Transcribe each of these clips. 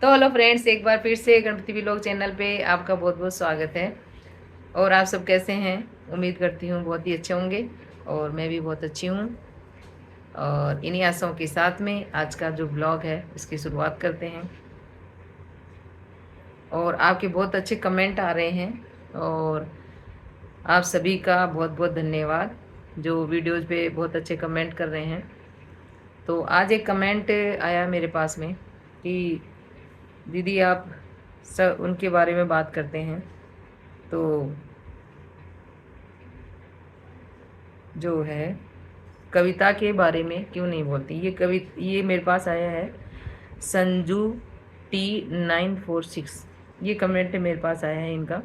तो hello friends, एक बार फिर से गणपति व्लॉग चैनल पे आपका बहुत बहुत स्वागत है। और आप सब कैसे हैं? उम्मीद करती हूँ बहुत ही अच्छे होंगे। और मैं भी बहुत अच्छी हूँ। और इन्हीं आशाओं के साथ में आज का जो व्लॉग है इसकी शुरुआत करते हैं। और आपके बहुत अच्छे कमेंट आ रहे हैं और आप सभी का बहुत बहुत धन्यवाद जो वीडियोज़ पे बहुत अच्छे कमेंट कर रहे हैं। तो आज एक कमेंट आया मेरे पास में कि दीदी आप सब उनके बारे में बात करते हैं, तो जो है कविता के बारे में क्यों नहीं बोलती। ये मेरे पास आया है संजू T946। ये कमेंट मेरे पास आया है इनका।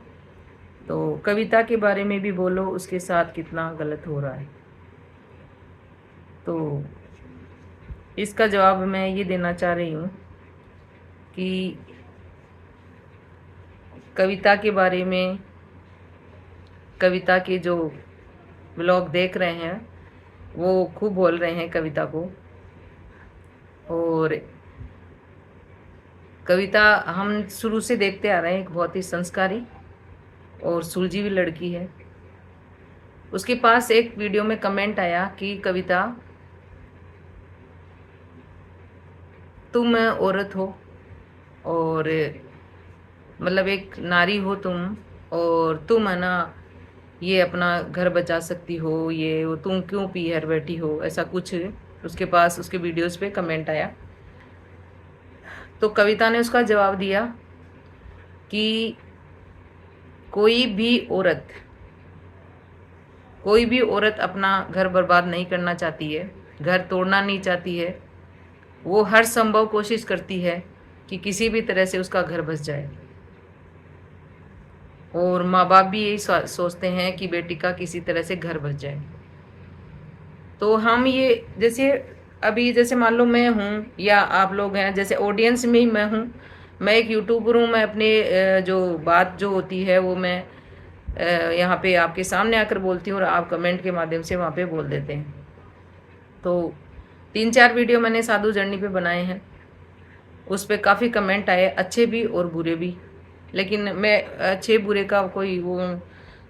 तो कविता के बारे में भी बोलो, उसके साथ कितना गलत हो रहा है। तो इसका जवाब मैं ये देना चाह रही हूँ कि कविता के बारे में, कविता के जो ब्लॉग देख रहे हैं वो खूब बोल रहे हैं कविता को। और कविता हम शुरू से देखते आ रहे हैं, एक बहुत ही संस्कारी और सुलझी हुई लड़की है। उसके पास एक वीडियो में कमेंट आया कि कविता, तुम औरत हो और मतलब एक नारी हो तुम, और तुम है ना ये अपना घर बचा सकती हो, ये वो, तुम क्यों पीहर बैठी हो, ऐसा कुछ उसके पास उसके वीडियोस पे कमेंट आया। तो कविता ने उसका जवाब दिया कि कोई भी औरत कोई भी औरत अपना घर बर्बाद नहीं करना चाहती है, घर तोड़ना नहीं चाहती है। वो हर संभव कोशिश करती है कि किसी भी तरह से उसका घर बस जाए। और माँ बाप भी यही सोचते हैं कि बेटी का किसी तरह से घर बस जाए। तो हम ये जैसे अभी जैसे मान लो मैं हूँ या आप लोग हैं, जैसे ऑडियंस में ही मैं हूँ। मैं एक यूट्यूबर हूँ। मैं अपने जो बात जो होती है वो मैं यहाँ पे आपके सामने आकर बोलती हूँ और आप कमेंट के माध्यम से वहाँ पे बोल देते हैं। तो 3-4 वीडियो मैंने साधु जर्नी पे बनाए हैं। उस पर काफ़ी कमेंट आए, अच्छे भी और बुरे भी। लेकिन मैं अच्छे बुरे का कोई वो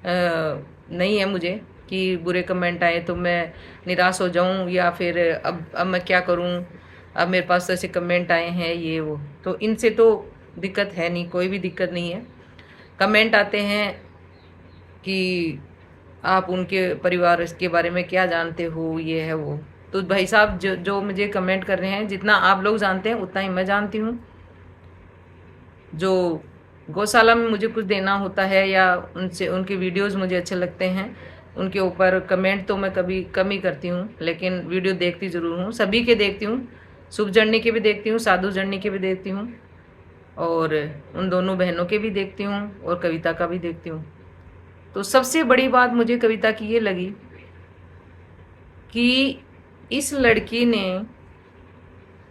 नहीं है मुझे कि बुरे कमेंट आए तो मैं निराश हो जाऊं या फिर अब मैं क्या करूं, अब मेरे पास तो ऐसे कमेंट आए हैं ये वो। तो इनसे तो दिक्कत है नहीं, कोई भी दिक्कत नहीं है। कमेंट आते हैं कि आप उनके परिवार के बारे में क्या जानते हो, ये है वो। तो भाई साहब, जो जो मुझे कमेंट कर रहे हैं, जितना आप लोग जानते हैं उतना ही मैं जानती हूँ। जो गौशाला में मुझे कुछ देना होता है या उनसे उनके वीडियोस मुझे अच्छे लगते हैं, उनके ऊपर कमेंट तो मैं कभी कम ही करती हूँ, लेकिन वीडियो देखती ज़रूर हूँ। सभी के देखती हूँ, शुभ जर्नी के भी देखती हूँ, साधु जर्नी के भी देखती हूँ, और उन दोनों बहनों के भी देखती हूँ, और कविता का भी देखती हूँ। तो सबसे बड़ी बात मुझे कविता की ये लगी कि इस लड़की ने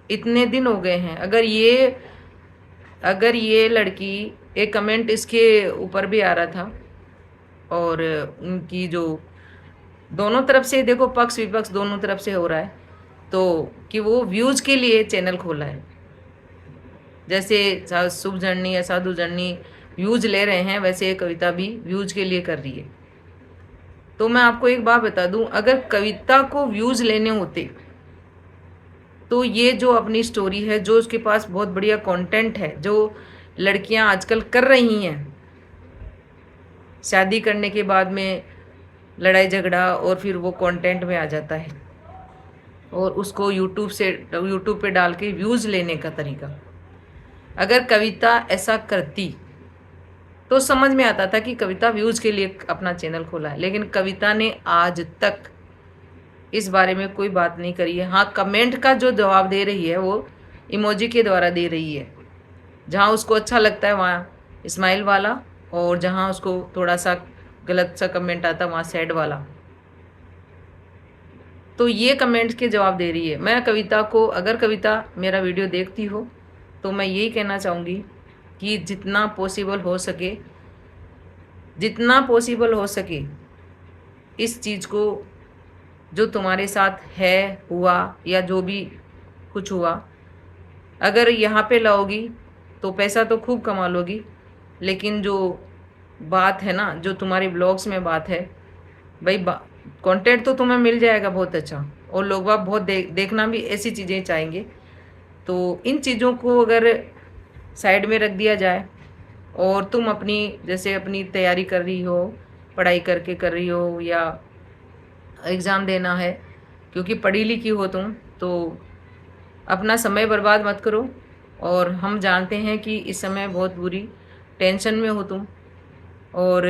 इतने दिन हो गए हैं, अगर ये लड़की, एक कमेंट इसके ऊपर भी आ रहा था, और उनकी जो दोनों तरफ से देखो, पक्ष विपक्ष दोनों तरफ से हो रहा है, तो कि वो व्यूज के लिए चैनल खोला है। जैसे शुभ जर्नी या साधु जर्नी व्यूज ले रहे हैं, वैसे कविता भी व्यूज के लिए कर रही है। तो मैं आपको एक बात बता दूं, अगर कविता को व्यूज लेने होते तो ये जो अपनी स्टोरी है, जो उसके पास बहुत बढ़िया कंटेंट है, जो लड़कियां आजकल कर रही हैं, शादी करने के बाद में लड़ाई झगड़ा और फिर वो कंटेंट में आ जाता है, और उसको यूट्यूब पे डाल के व्यूज़ लेने का तरीका। अगर कविता ऐसा करती तो समझ में आता था कि कविता व्यूज़ के लिए अपना चैनल खोला है, लेकिन कविता ने आज तक इस बारे में कोई बात नहीं करी है। हाँ, कमेंट का जो जवाब दे रही है वो इमोजी के द्वारा दे रही है। जहाँ उसको अच्छा लगता है वहाँ स्माइल वाला, और जहाँ उसको थोड़ा सा गलत सा कमेंट आता है वहाँ सैड वाला। तो ये कमेंट्स के जवाब दे रही है। मैं कविता को, अगर कविता मेरा वीडियो देखती हो तो मैं यही कहना चाहूँगी कि जितना पॉसिबल हो सके इस चीज़ को, जो तुम्हारे साथ है, हुआ या जो भी कुछ हुआ, अगर यहाँ पे लाओगी तो पैसा तो खूब कमा लोगी, लेकिन जो बात है ना, जो तुम्हारे ब्लॉग्स में बात है भाई, कंटेंट तो तुम्हें मिल जाएगा बहुत अच्छा, और लोग बाग बहुत देखना भी ऐसी चीज़ें चाहेंगे। तो इन चीज़ों को अगर साइड में रख दिया जाए और तुम अपनी, जैसे अपनी तैयारी कर रही हो, पढ़ाई करके कर रही हो या एग्ज़ाम देना है, क्योंकि पढ़ी लिखी हो तुम, तो अपना समय बर्बाद मत करो। और हम जानते हैं कि इस समय बहुत बुरी टेंशन में हो तुम, और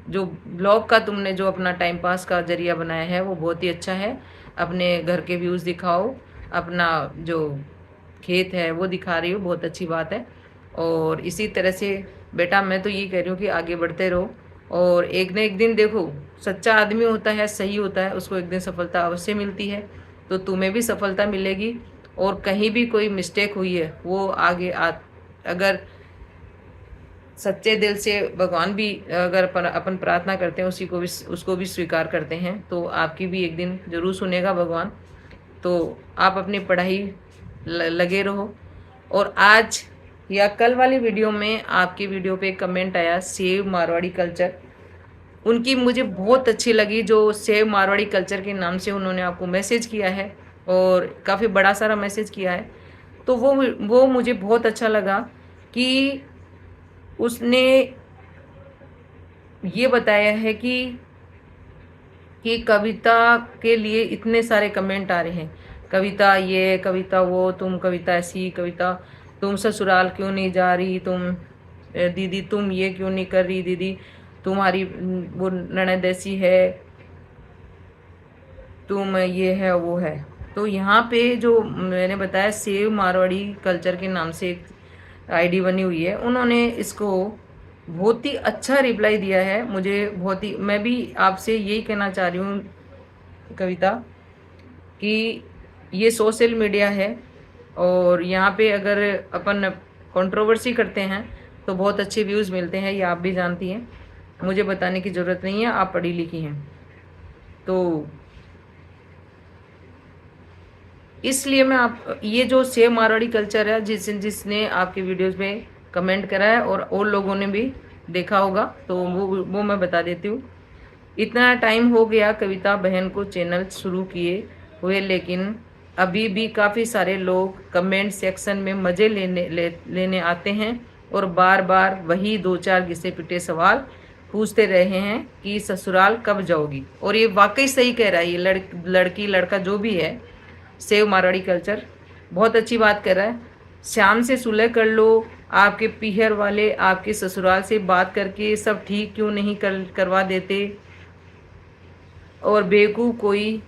जो ब्लॉग का तुमने जो अपना टाइम पास का ज़रिया बनाया है वो बहुत ही अच्छा है। अपने घर के व्यूज़ दिखाओ, अपना जो खेत है वो दिखा रही हो, बहुत अच्छी बात है। और इसी तरह से बेटा मैं तो ये कह रही हूँ कि आगे बढ़ते रहो, और एक न एक दिन देखो, सच्चा आदमी होता है, सही होता है, उसको एक दिन सफलता अवश्य मिलती है। तो तुम्हें भी सफलता मिलेगी, और कहीं भी कोई मिस्टेक हुई है वो आगे अगर सच्चे दिल से भगवान भी अगर अपन प्रार्थना करते हैं, उसी को भी, उसको भी स्वीकार करते हैं, तो आपकी भी एक दिन ज़रूर सुनेगा भगवान। तो आप अपनी पढ़ाई लगे रहो। और आज या कल वाली वीडियो में आपकी वीडियो पे कमेंट आया सेव मारवाड़ी कल्चर, उनकी मुझे बहुत अच्छी लगी, जो सेव मारवाड़ी कल्चर के नाम से उन्होंने आपको मैसेज किया है, और काफ़ी बड़ा सारा मैसेज किया है। तो वो मुझे बहुत अच्छा लगा कि उसने ये बताया है कि कविता के लिए इतने सारे कमेंट आ रहे हैं, कविता ये, कविता वो, तुम कविता ऐसी, कविता तुम ससुराल क्यों नहीं जा रही, तुम दीदी तुम ये क्यों नहीं कर रही, दीदी तुम्हारी वो ननद ऐसी है, तुम ये है वो है। तो यहाँ पे जो मैंने बताया सेव मारवाड़ी कल्चर के नाम से एक आईडी बनी हुई है, उन्होंने इसको बहुत ही अच्छा रिप्लाई दिया है। मुझे बहुत ही, मैं भी आपसे यही कहना चाह रही हूँ कविता, कि ये सोशल मीडिया है, और यहाँ पे अगर अपन कंट्रोवर्सी करते हैं तो बहुत अच्छे व्यूज़ मिलते हैं, ये आप भी जानती हैं, मुझे बताने की ज़रूरत नहीं है, आप पढ़ी लिखी हैं। तो इसलिए मैं आप, ये जो सेव मारवाड़ी कल्चर है, जिसने आपके वीडियोस में कमेंट करा है और लोगों ने भी देखा होगा, तो वो मैं बता देती हूँ। इतना टाइम हो गया कविता बहन को चैनल शुरू किए हुए, लेकिन अभी भी काफ़ी सारे लोग कमेंट सेक्शन में मज़े लेने आते हैं, और बार बार वही 2-4 घिसे पिटे सवाल पूछते रहे हैं कि ससुराल कब जाओगी। और ये वाकई सही कह रहा है, ये लड़की लड़का जो भी है, सेव मारवाड़ी कल्चर बहुत अच्छी बात कर रहा है। शाम से सुलह कर लो, आपके पीहर वाले आपके ससुराल से बात करके सब ठीक क्यों नहीं करवा देते, और बेवकूफ़ कोई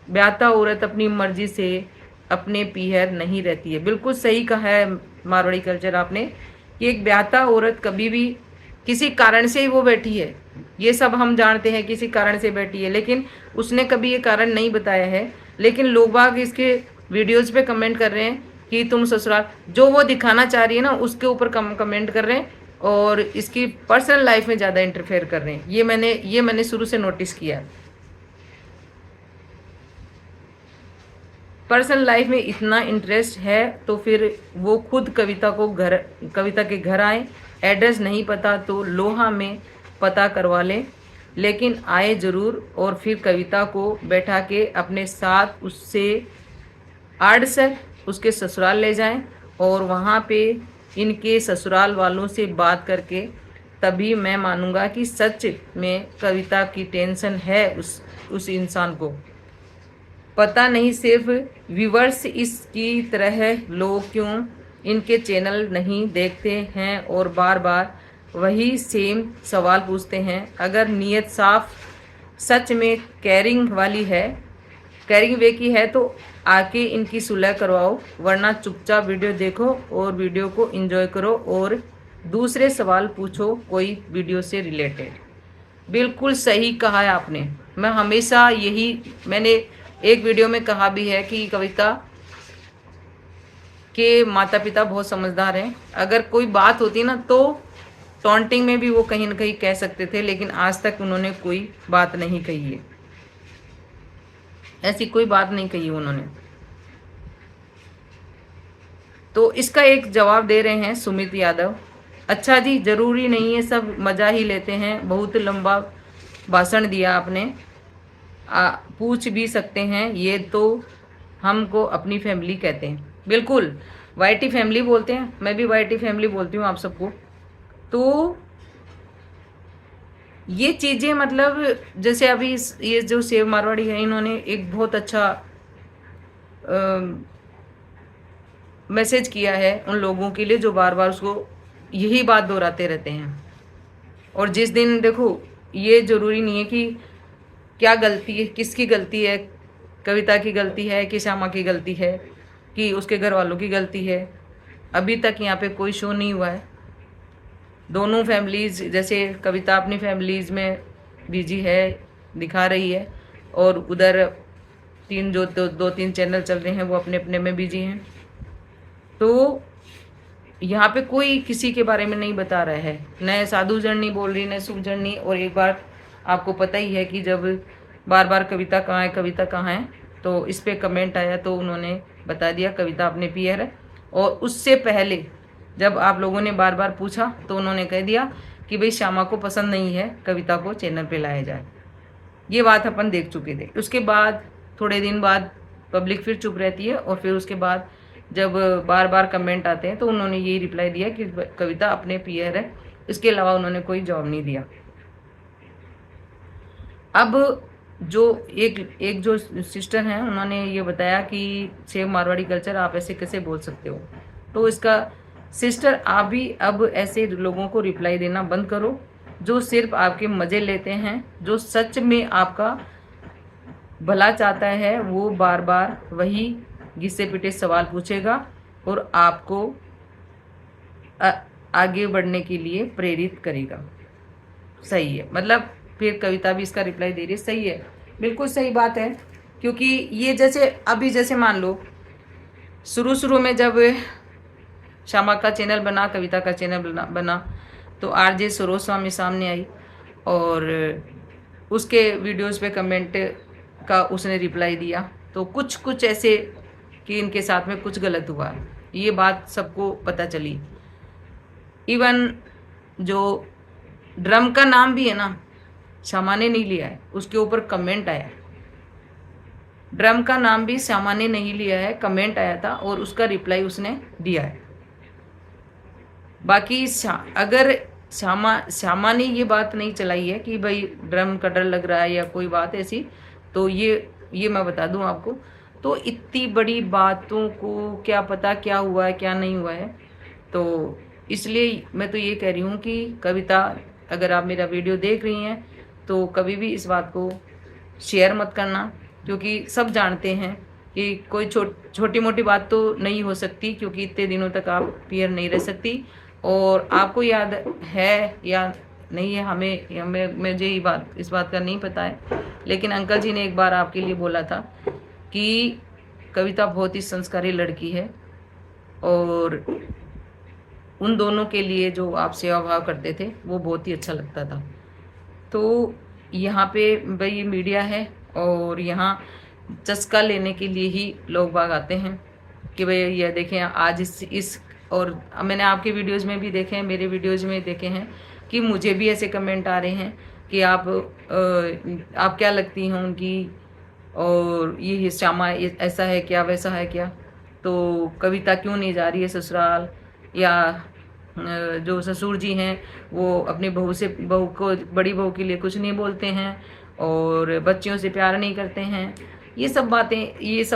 ब्याता औरत अपनी मर्जी से अपने पीहर नहीं रहती है। बिल्कुल सही कहा है मारवाड़ी कल्चर आपने, कि एक ब्याता औरत कभी भी किसी कारण से ही वो बैठी है, ये सब हम जानते हैं, किसी कारण से बैठी है, लेकिन उसने कभी ये कारण नहीं बताया है। लेकिन लोग बाग इसके वीडियोज़ पे कमेंट कर रहे हैं कि तुम ससुराल, जो वो दिखाना चाह रही है ना उसके ऊपर कमेंट कर रहे हैं, और इसकी पर्सनल लाइफ में ज़्यादा इंटरफेयर कर रहे हैं। ये मैंने शुरू से नोटिस किया है। पर्सनल लाइफ में इतना इंटरेस्ट है तो फिर वो खुद कविता के घर आए, एड्रेस नहीं पता तो लोहा में पता करवा लें, लेकिन आए ज़रूर, और फिर कविता को बैठा के अपने साथ उससे आड़सर उसके ससुराल ले जाएं, और वहाँ पे इनके ससुराल वालों से बात करके तभी मैं मानूंगा कि सच में कविता की टेंशन है उस इंसान को। पता नहीं सिर्फ व्यूवर्स इसकी तरह लोग क्यों इनके चैनल नहीं देखते हैं और बार बार वही सेम सवाल पूछते हैं। अगर नीयत साफ सच में कैरिंग वे की है तो आके इनकी सुलह करवाओ, वरना चुपचाप वीडियो देखो और वीडियो को एंजॉय करो और दूसरे सवाल पूछो कोई वीडियो से रिलेटेड। बिल्कुल सही कहा है आपने। मैं हमेशा मैंने एक वीडियो में कहा भी है कि कविता के माता पिता बहुत समझदार हैं। अगर कोई बात होती ना तो टॉन्टिंग में भी वो कहीं ना कहीं कह सकते थे, लेकिन आज तक उन्होंने कोई बात नहीं कही है, ऐसी कोई बात नहीं कही उन्होंने। तो इसका एक जवाब दे रहे हैं सुमित यादव। अच्छा जी, ज़रूरी नहीं है, सब मज़ा ही लेते हैं, बहुत लंबा भाषण दिया आपने, पूछ भी सकते हैं, ये तो हमको अपनी फैमिली कहते हैं। बिल्कुल, वाईटी फैमिली बोलते हैं, मैं भी वाईटी फैमिली बोलती हूँ आप सबको। तो ये चीज़ें मतलब जैसे अभी ये जो सेव मारवाड़ी है, इन्होंने एक बहुत अच्छा मैसेज किया है उन लोगों के लिए जो बार बार उसको यही बात दोहराते रहते हैं। और जिस दिन देखो, ये ज़रूरी नहीं है कि क्या गलती है, किसकी गलती है, कविता की गलती है कि श्यामा की गलती है कि उसके घर वालों की गलती है। अभी तक यहाँ पे कोई शो नहीं हुआ है। दोनों फैमिलीज़, जैसे कविता अपनी फैमिलीज़ में बिजी है, दिखा रही है, और उधर दो तीन चैनल चल रहे हैं वो अपने अपने में बिजी हैं। तो यहाँ पे कोई किसी के बारे में नहीं बता रहा है, न साधु जर्नी बोल रही, न सुख जर्नी। और एक बार आपको पता ही है कि जब बार बार कविता कहाँ है, कविता कहाँ है, तो इस पे कमेंट आया तो उन्होंने बता दिया कविता अपने पीयर है। और उससे पहले जब आप लोगों ने बार बार पूछा तो उन्होंने कह दिया कि भाई श्यामा को पसंद नहीं है कविता को चैनल पे लाया जाए। ये बात अपन देख चुके थे। उसके बाद थोड़े दिन बाद पब्लिक फिर चुप रहती है, और फिर उसके बाद जब बार बार कमेंट आते हैं तो उन्होंने यही रिप्लाई दिया कि कविता अपने पीयर है, इसके अलावा उन्होंने कोई जवाब नहीं दिया। अब जो एक जो सिस्टर हैं, उन्होंने ये बताया कि सेव मारवाड़ी कल्चर, आप ऐसे कैसे बोल सकते हो। तो इसका सिस्टर, आप भी अब ऐसे लोगों को रिप्लाई देना बंद करो जो सिर्फ आपके मज़े लेते हैं। जो सच में आपका भला चाहता है वो बार बार वही घिसे पिटे सवाल पूछेगा और आपको आगे बढ़ने के लिए प्रेरित करेगा। सही है, मतलब फिर कविता भी इसका रिप्लाई दे रही है, सही है, बिल्कुल सही बात है। क्योंकि ये जैसे अभी जैसे मान लो शुरू में जब श्यामा का चैनल बना, कविता का चैनल बना तो आरजे सरोज स्वामी सामने आई और उसके वीडियोस पे कमेंट का उसने रिप्लाई दिया। तो कुछ ऐसे कि इनके साथ में कुछ गलत हुआ, ये बात सबको पता चली। इवन जो ड्रम का नाम भी है ना, श्यामा ने नहीं लिया है, उसके ऊपर कमेंट आया। ड्रम का नाम भी श्यामा ने नहीं लिया है, कमेंट आया था और उसका रिप्लाई उसने दिया है। बाकी अगर श्यामा ने ये बात नहीं चलाई है कि भाई ड्रम का डर लग रहा है या कोई बात ऐसी, तो ये मैं बता दूं आपको। तो इतनी बड़ी बातों को क्या पता क्या हुआ है क्या नहीं हुआ है। तो इसलिए मैं तो ये कह रही हूँ कि कविता, अगर आप मेरा वीडियो देख रही हैं तो कभी भी इस बात को शेयर मत करना, क्योंकि सब जानते हैं कि कोई छोटी मोटी बात तो नहीं हो सकती, क्योंकि इतने दिनों तक आप पीयर नहीं रह सकती। और आपको याद है या नहीं है, हमें मुझे इस बात का नहीं पता है, लेकिन अंकल जी ने एक बार आपके लिए बोला था कि कविता बहुत ही संस्कारी लड़की है और उन दोनों के लिए जो आप सेवा भाव करते थे वो बहुत ही अच्छा लगता था। तो यहाँ पे भाई मीडिया है और यहाँ चस्का लेने के लिए ही लोग बाग आते हैं कि भाई ये देखें आज इस और मैंने आपके वीडियोज़ में भी देखे हैं, मेरे वीडियोज़ में देखे हैं कि मुझे भी ऐसे कमेंट आ रहे हैं कि आप क्या लगती हैं उनकी, और ये श्यामा ऐसा है क्या, वैसा है क्या, तो कविता क्यों नहीं जा रही है ससुराल, या जो ससुर जी हैं वो अपनी बहू को, बड़ी बहू के लिए कुछ नहीं बोलते हैं और बच्चियों से प्यार नहीं करते हैं। ये सब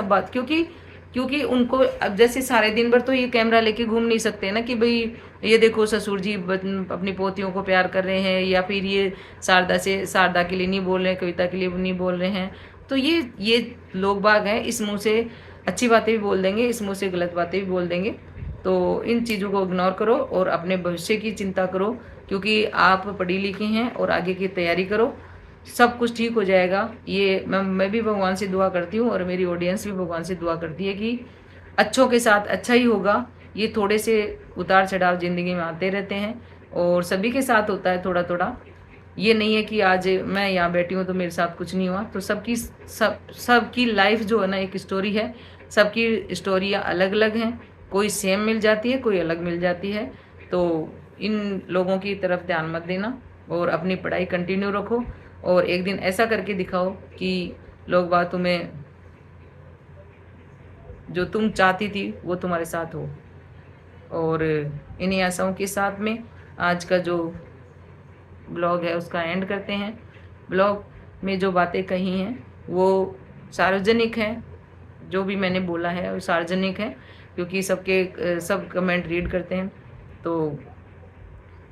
बात क्योंकि उनको अब जैसे सारे दिन भर तो ये कैमरा लेके घूम नहीं सकते ना कि भाई ये देखो ससुर जी अपनी पोतियों को प्यार कर रहे हैं, या फिर ये शारदा के लिए नहीं बोल रहे हैं, कविता के लिए नहीं बोल रहे हैं। तो ये लोग बाग हैं, इस मुंह से अच्छी बातें भी बोल देंगे, इस मुंह से गलत बातें भी बोल देंगे। तो इन चीज़ों को इग्नोर करो और अपने भविष्य की चिंता करो, क्योंकि आप पढ़ी लिखी हैं और आगे की तैयारी करो, सब कुछ ठीक हो जाएगा। ये मैं भी भगवान से दुआ करती हूँ और मेरी ऑडियंस भी भगवान से दुआ करती है कि अच्छों के साथ अच्छा ही होगा। ये थोड़े से उतार चढ़ाव ज़िंदगी में आते रहते हैं और सभी के साथ होता है थोड़ा थोड़ा। ये नहीं है कि आज मैं यहाँ बैठी हूँ तो मेरे साथ कुछ नहीं हुआ। तो सबकी लाइफ जो है ना एक स्टोरी है, सबकी स्टोरियाँ अलग अलग हैं। कोई सेम मिल जाती है, कोई अलग मिल जाती है। तो इन लोगों की तरफ ध्यान मत देना और अपनी पढ़ाई कंटिन्यू रखो और एक दिन ऐसा करके दिखाओ कि लोग बात तुम्हें, जो तुम चाहती थी वो तुम्हारे साथ हो। और इन्हीं आशाओं के साथ में आज का जो ब्लॉग है उसका एंड करते हैं। ब्लॉग में जो बातें कही हैं वो सार्वजनिक हैं, जो भी मैंने बोला है वो सार्वजनिक है, क्योंकि सब कमेंट रीड करते हैं, तो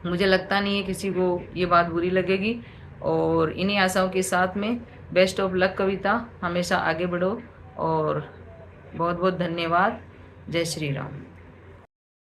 मुझे लगता नहीं है किसी को ये बात बुरी लगेगी। और इन्हीं आशाओं के साथ में बेस्ट ऑफ लक कविता, हमेशा आगे बढ़ो और बहुत बहुत धन्यवाद। जय श्री राम।